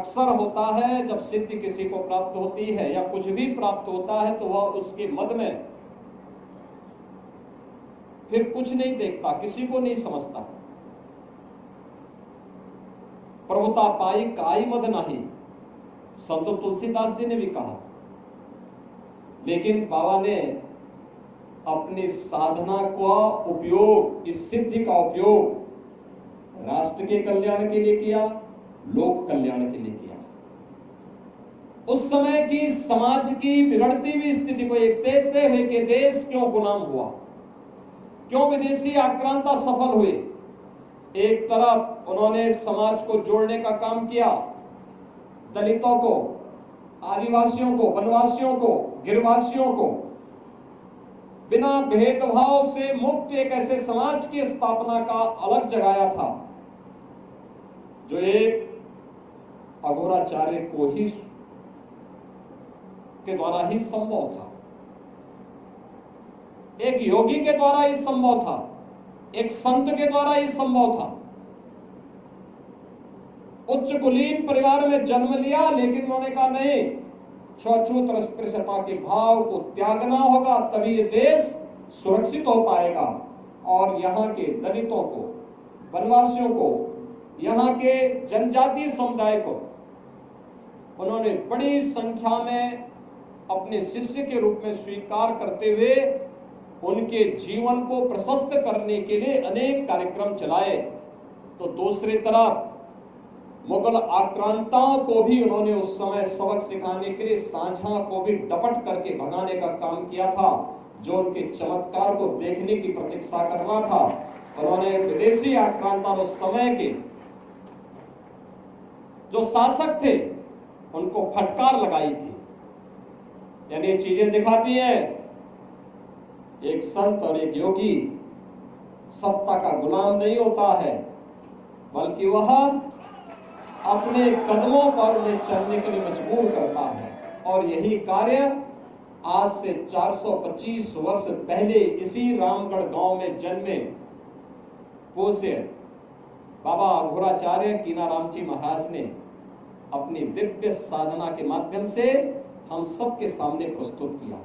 अक्सर होता है जब सिद्धि किसी को प्राप्त होती है या कुछ भी प्राप्त होता है तो वह उसके मद में फिर कुछ नहीं देखता, किसी को नहीं समझता। प्रभुता पाई काई मद नाही, संत तुलसीदास जी ने भी कहा। लेकिन बाबा ने अपनी साधना का उपयोग, इस सिद्धि का उपयोग राष्ट्र के कल्याण के लिए किया, लोक कल्याण के लिए किया। उस समय की समाज की बिगड़ती हुई स्थिति को एक देखते हुए कि देश क्यों गुलाम हुआ, क्यों विदेशी आक्रांता सफल हुए। एक तरफ उन्होंने समाज को जोड़ने का काम किया, दलितों को, आदिवासियों को, वनवासियों को, गिरवासियों को बिना भेदभाव से मुक्त एक ऐसे समाज की स्थापना का अलग जगाया था जो एक अघोराचार्य को ही के द्वारा ही संभव था, एक योगी के द्वारा ही संभव था, एक संत के द्वारा ही संभव था। उच्च कुलीन परिवार में जन्म लिया, लेकिन उन्होंने कहा नहीं, छूत अस्पृश्यता के भाव को त्यागना होगा, तभी ये देश सुरक्षित हो पाएगा। और यहाँ के दलितों को, वनवासियों को, यहाँ के जनजातीय समुदाय को उन्होंने बड़ी संख्या में अपने शिष्य के रूप में स्वीकार करते हुए उनके जीवन को प्रशस्त करने के लिए अनेक कार्यक्रम चलाए। तो दूसरी तरफ मुगल आक्रांताओं को भी उन्होंने उस समय सबक सिखाने के लिए सांझा को भी डपट करके भगाने का काम किया था, जो उनके चमत्कार को देखने की प्रतीक्षा कर रहा था। उन्होंने विदेशी आक्रांता उस समय के जो शासक थे उनको फटकार लगाई थी। यानी ये चीजें दिखाती हैं एक संत और एक योगी सत्ता का गुलाम नहीं होता है, बल्कि वह अपने कदमों पर उन्हें चलने के लिए मजबूर करता है। और यही कार्य आज से 425 वर्ष पहले इसी रामगढ़ गांव में जन्मे पूज्य बाबा अघोराचार्य कीनाराम जी महाराज ने अपनी दिव्य साधना के माध्यम से हम सबके सामने प्रस्तुत किया।